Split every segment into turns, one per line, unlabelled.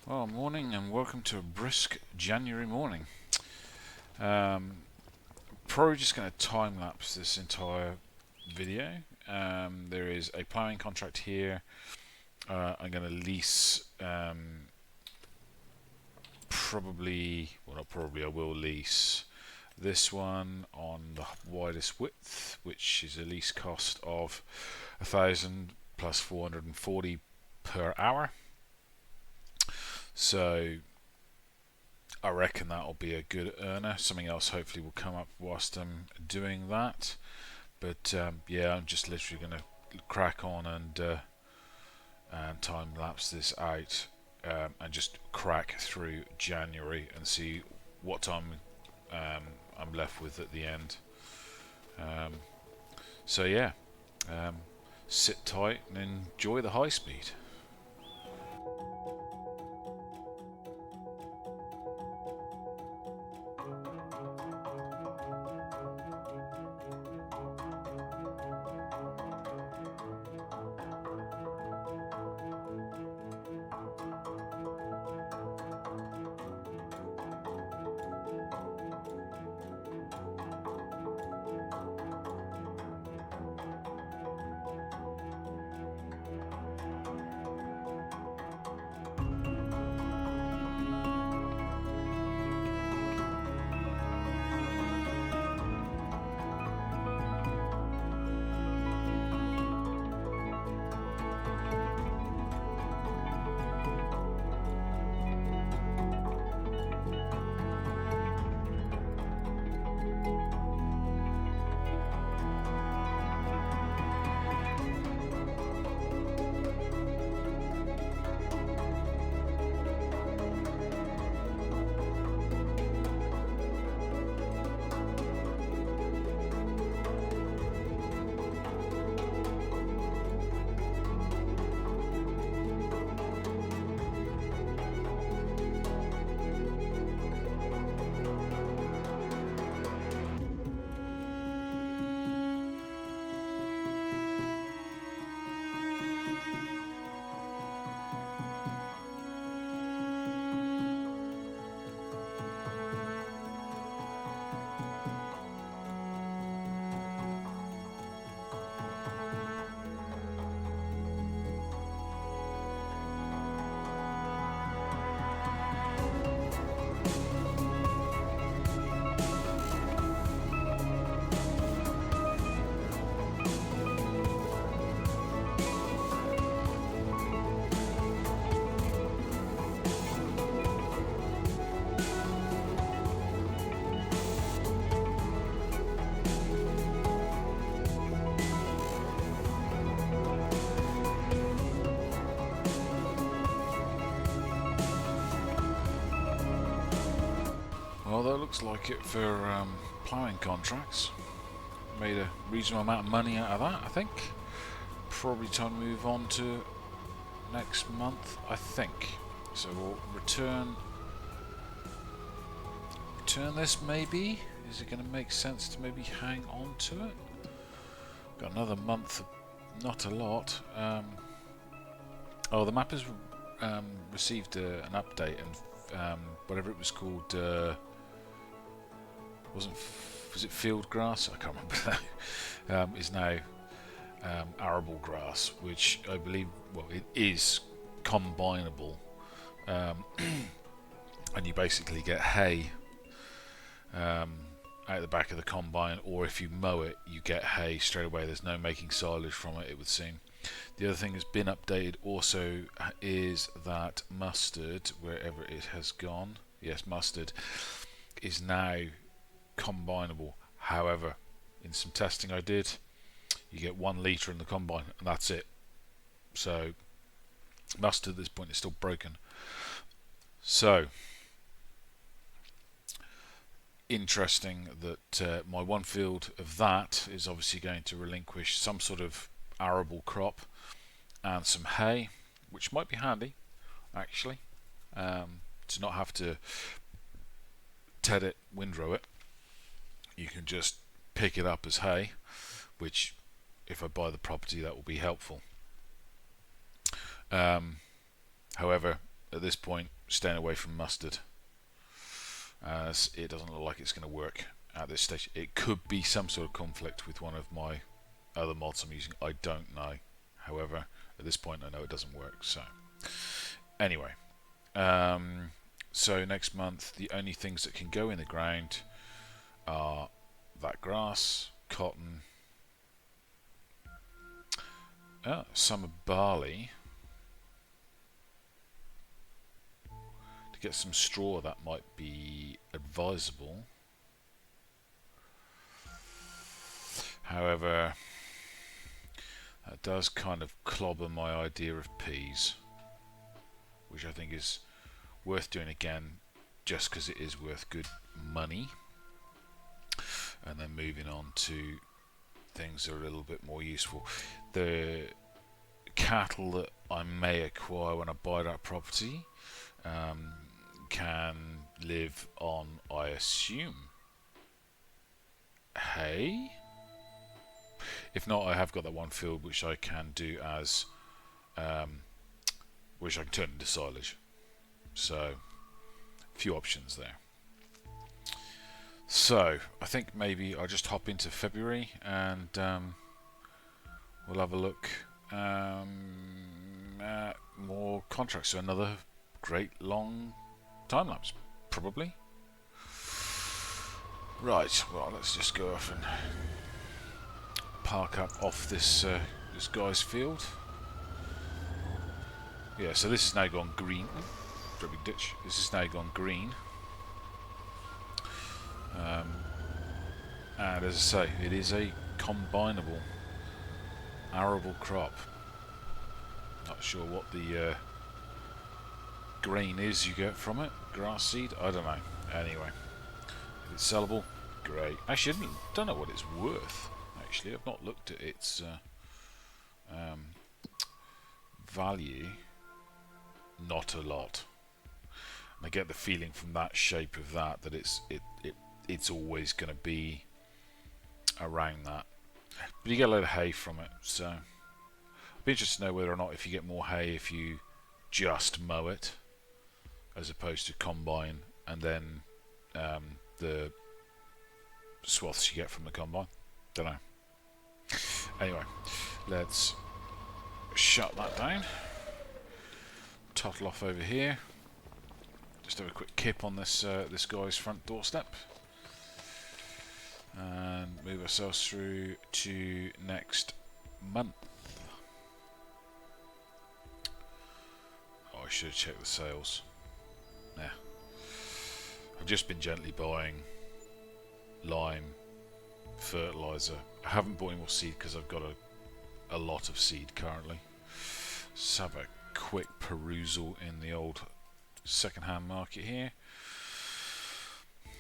Well, morning and welcome to a brisk January morning. Um, Probably just going to time lapse this entire video. There is a ploughing contract here. I'm going to lease, I will lease this one on the widest width, which is a lease cost of 1,000 plus 440 per hour. So I reckon that'll be a good earner. Something else hopefully will come up whilst I'm doing that. But yeah, I'm just literally going to crack on and time lapse this out and just crack through January and see what time I'm left with at the end. So yeah, sit tight and enjoy the high speed. Well, that looks like it for ploughing contracts. Made a reasonable amount of money out of that, I think. Probably time to move on to next month, I think. So we'll return this maybe. Is it going to make sense to maybe hang on to it? Got another month, not a lot. Oh, the map has received an update, and whatever it was called, was it field grass? I can't remember now. Is now arable grass, which I believe, well, it is combinable, and you basically get hay out the back of the combine, or if you mow it, you get hay straight away. There's no making silage from it, it would seem. The other thing that's been updated also is that mustard, wherever it has gone, yes, mustard, is now combinable. However, in some testing I did, you get 1 litre in the combine, and that's it. So, mustard at this point is still broken. So, interesting that my one field of that is obviously going to relinquish some sort of arable crop and some hay, which might be handy actually, to not have to ted it, windrow it. You can just pick it up as hay, which if I buy the property that will be helpful. However, at this point, staying away from mustard, as it doesn't look like it's going to work at this stage. It could be some sort of conflict with one of my other mods I'm using. I don't know. However, at this point, I know it doesn't work. So, anyway, so next month, the only things that can go in the ground are that grass, cotton, summer barley. To get some straw, that might be advisable. However, that does kind of clobber my idea of peas, which I think is worth doing again, just because it is worth good money. And then moving on to things that are a little bit more useful. The cattle that I may acquire when I buy that property can live on, I assume, hay. If not, I have got that one field which I can do as which I can turn into silage. So, a few options there. So, I think maybe I'll just hop into February and we'll have a look at more contracts. So another great long time lapse, probably. Right, well, let's just go off and park up off this this guy's field. Yeah, so this has now gone green. Very big ditch. This has now gone green. And as I say, it is a combinable arable crop. Not sure what the grain is you get from it. Grass seed? I don't know. Anyway, if it's sellable, great. Actually, I don't know what it's worth. Actually, I've not looked at its value. Not a lot. And I get the feeling from that shape of that it's always going to be around that. But you get a load of hay from it, so I'd be interested to know whether or not if you get more hay if you just mow it as opposed to combine and then the swaths you get from the combine. Don't know. Anyway, let's shut that down. Tottle off over here. Just have a quick kip on this this guy's front doorstep. And move ourselves through to next month. Oh, I should have checked the sales. Yeah. I've just been gently buying lime, fertilizer. I haven't bought any more seed because I've got a lot of seed currently. Let's have a quick perusal in the old second-hand market here.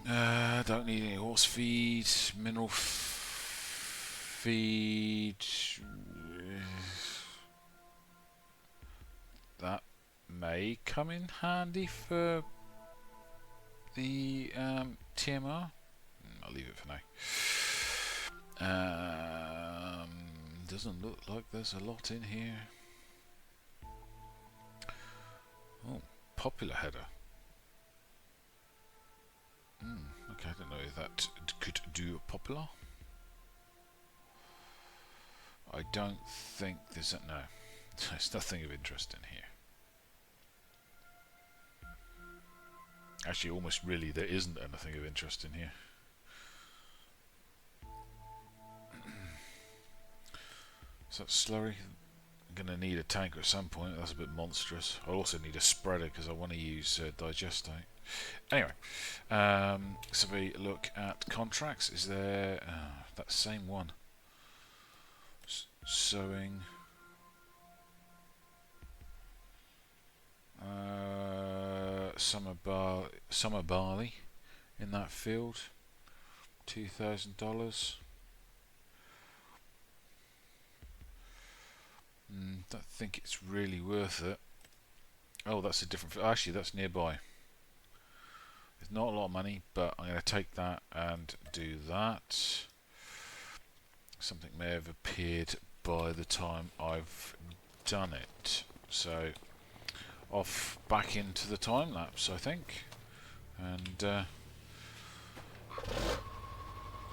Don't need any horse feed, mineral feed. That may come in handy for the TMR. I'll leave it for now. Doesn't look like there's a lot in here. Oh, popular header. Okay, I don't know if that could do popular. I don't think there's no. There's nothing of interest in here. Actually, almost really, there isn't anything of interest in here. Is that slurry? I'm going to need a tanker at some point. That's a bit monstrous. I'll also need a spreader because I want to use digestate. Anyway, so we look at contracts. Is there that same one? Sowing. Summer barley in that field. $2,000. Don't think it's really worth it. Oh, that's a different. Actually, that's nearby. It's not a lot of money, but I'm going to take that and do that. Something may have appeared by the time I've done it. So off back into the time lapse, I think, and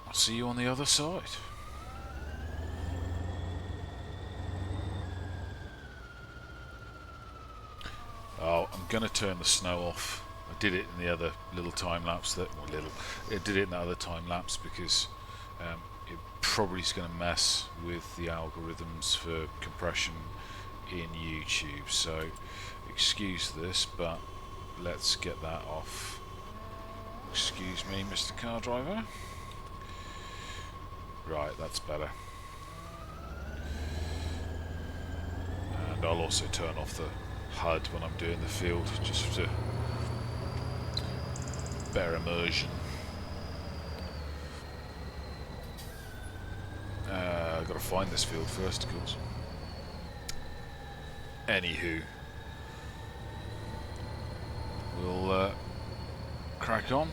I'll see you on the other side. Oh, I'm gonna turn the snow off. I did it in the other little time lapse I did it in the other time lapse because it probably is going to mess with the algorithms for compression in YouTube. So excuse this, but let's get that off. Excuse me, Mr. Car Driver. Right, that's better. And I'll also turn off the HUD when I'm doing the field, just to better immersion. I've got to find this field first, of course. Anywho, we'll crack on,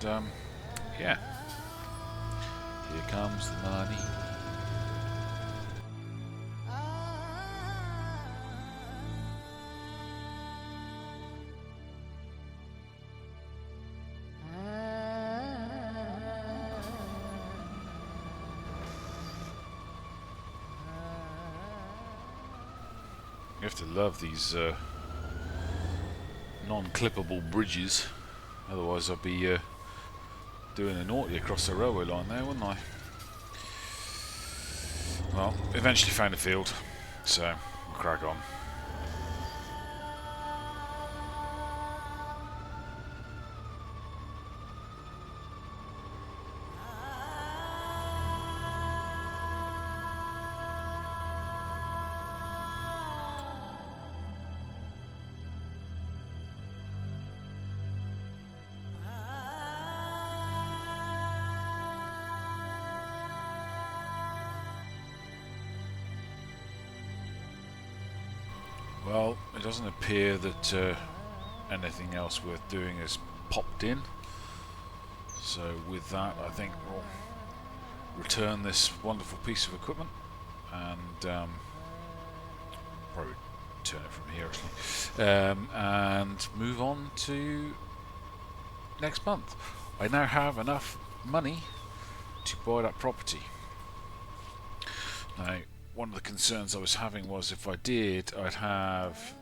and yeah, here comes the money. You have to love these non-clippable bridges, otherwise I'd be doing a naughty across the railway line there, wouldn't I? Well, eventually found a field, so we'll crack on. Well, it doesn't appear that anything else worth doing has popped in. So with that, I think we'll return this wonderful piece of equipment and probably turn it from here actually, and move on to next month. I now have enough money to buy that property. Now, one of the concerns I was having was if I did, I'd have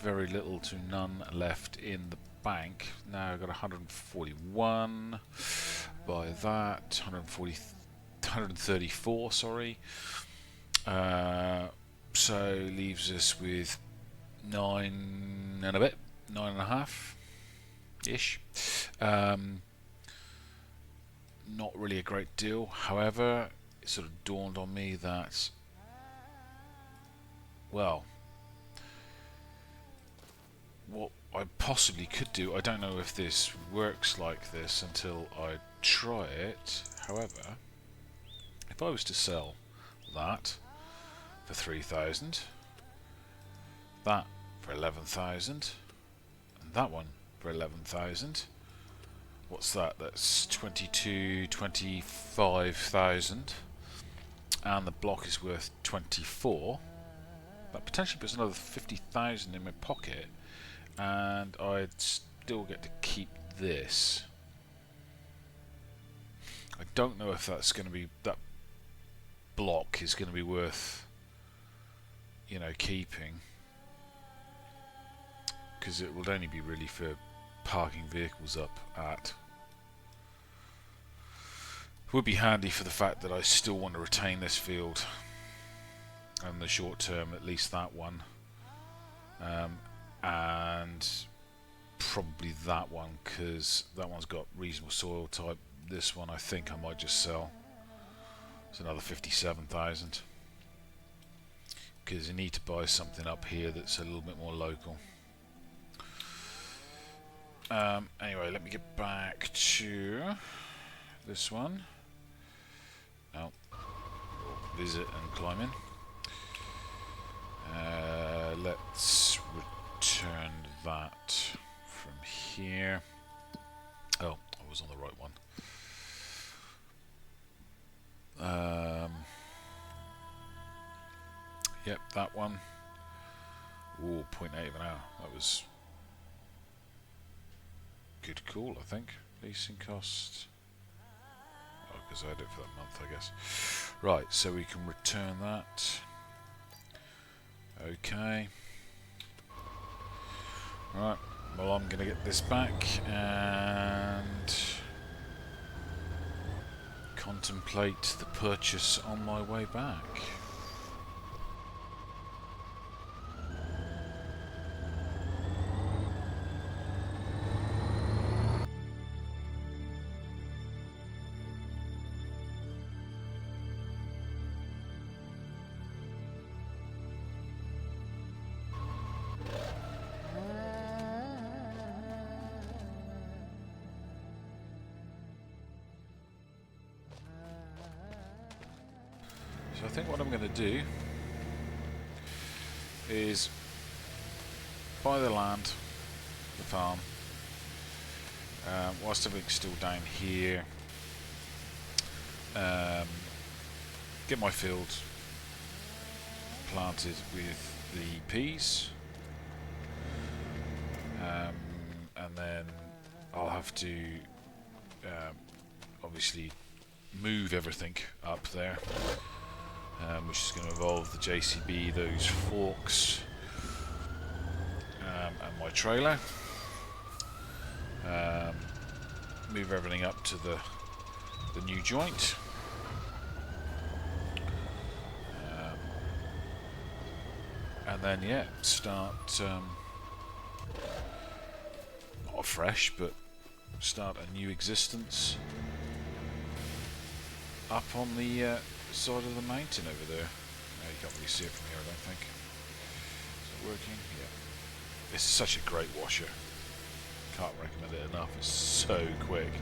very little to none left in the bank. Now I've got 141. By that, 134. Sorry. So leaves us with 9 and a bit, 9.5 ish. Not really a great deal. However, it sort of dawned on me that, well, what I possibly could do, I don't know if this works like this until I try it. However, if I was to sell that for 3,000, that for 11,000, and that one for 11,000, what's that? That's 25,000, and the block is worth 24. That potentially puts another 50,000 in my pocket, and I'd still get to keep this. I don't know if that's going to be, that block is going to be worth, you know, keeping, because it will only be really for parking vehicles up at. Would be handy for the fact that I still want to retain this field, and the short term, at least that one, and probably that one, because that one's got reasonable soil type. This one I think I might just sell. It's another 57,000, because you need to buy something up here that's a little bit more local. Anyway, let me get back to this one. No, visit and climb in. Let's return that from here. Oh, I was on the right one. Yep, that one. Ooh, 0.8 of an hour. That was good call, I think. Leasing cost. Oh, because I had it for that month, I guess. Right, so we can return that. Okay. Right, well, I'm going to get this back and contemplate the purchase on my way back. So I think what I'm going to do is buy the land, the farm, whilst everything's still down here, get my field planted with the peas, and then I'll have to obviously move everything up there. Which is going to involve the JCB, those forks, and my trailer. Move everything up to the new joint. And then, yeah, start not afresh, but start a new existence up on the side of the mountain over there. You can't really see it from here, I don't think. Is it working? Yeah. This is such a great washer. Can't recommend it enough. It's so quick.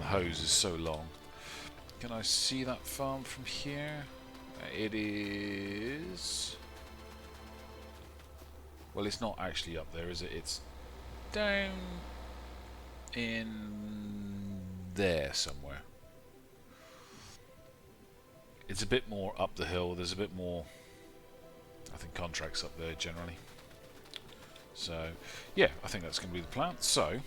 The hose is so long. Can I see that farm from here? It is... Well, it's not actually up there, is it? It's down in there somewhere. It's a bit more up the hill. There's a bit more, I think, contracts up there generally. So, yeah, I think that's going to be the plan. So,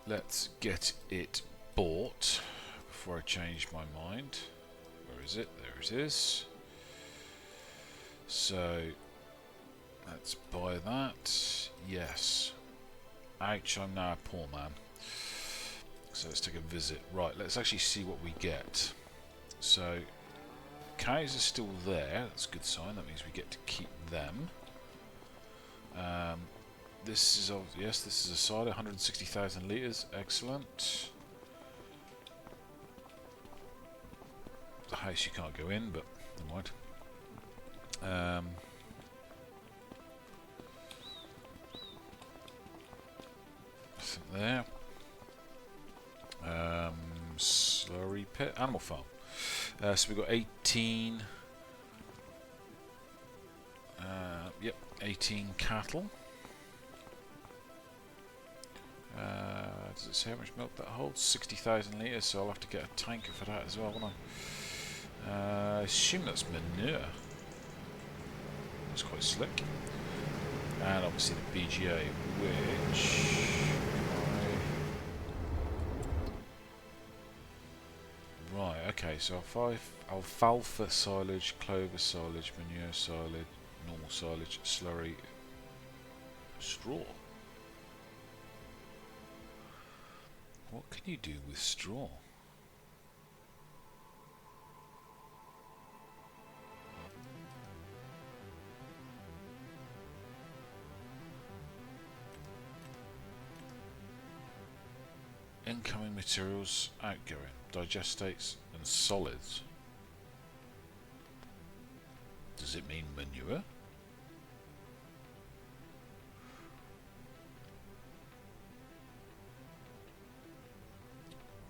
let's get it bought before I change my mind. Where is it? There it is. So, let's buy that. Yes. Ouch, I'm now a poor man. So let's take a visit. Right, let's actually see what we get. So, cows are still there. That's a good sign. That means we get to keep them. This is yes, this is a cider, 160,000 litres. Excellent. The house you can't go in, but never mind. Nothing there. Slurry pit, animal farm. So we've got 18. Yep, 18 cattle. Does it say how much milk that holds? 60,000 litres, so I'll have to get a tanker for that as well, won't I? I assume that's manure. It's quite slick. And obviously the BGA, which... Right, okay, so alfalfa silage, clover silage, manure silage, normal silage, slurry, straw. What can you do with straw? Incoming materials, outgoing, digestates and solids. Does it mean manure?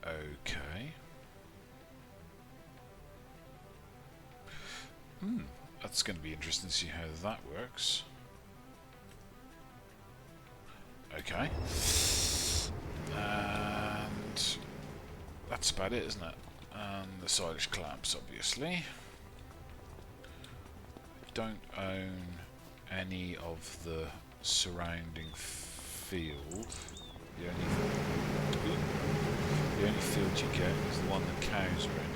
Okay. That's going to be interesting to see how that works. Okay. And that's about it, isn't it? And the silage clamps, obviously. Don't own any of the surrounding field. The only field you get is the one the cows are in.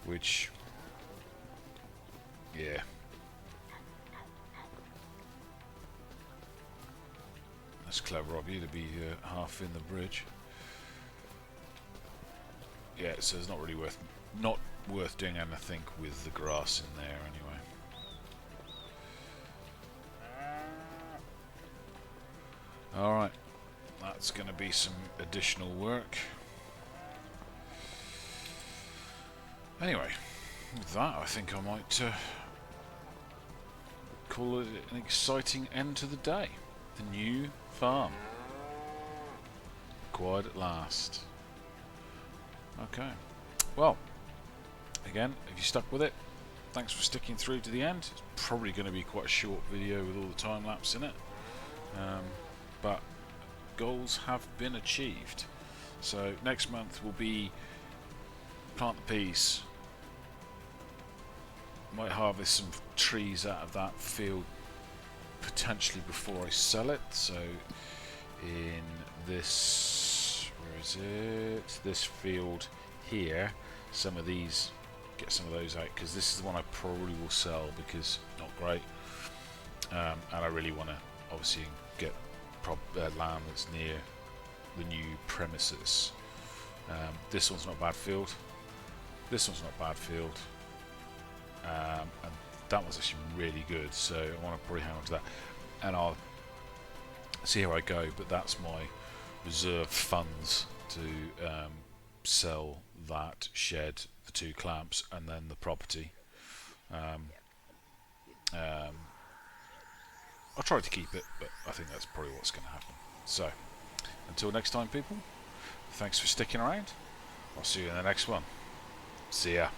Which, yeah. That's clever of you to be half in the bridge. Yeah, so it's not really worth doing anything with the grass in there anyway. Alright, that's going to be some additional work. Anyway, with that I think I might call it an exciting end to the day. The new farm. Acquired at last. Okay. Well, again, if you stuck with it, thanks for sticking through to the end. It's probably going to be quite a short video with all the time lapse in it. But goals have been achieved. So next month will be plant the peas. Might harvest some trees out of that field potentially before I sell it. So in this, where is it? This field here, some of these, get some of those out, because this is the one I probably will sell because not great. And I really want to obviously get land that's near the new premises. This one's not a bad field. This one's not a bad field. And that one's actually really good, so I want to probably hang on to that, and I'll see how I go. But that's my reserve funds to sell that shed, the 2 clamps, and then the property. I'll try to keep it, but I think that's probably what's going to happen. So, until next time, people, thanks for sticking around. I'll see you in the next one. See ya.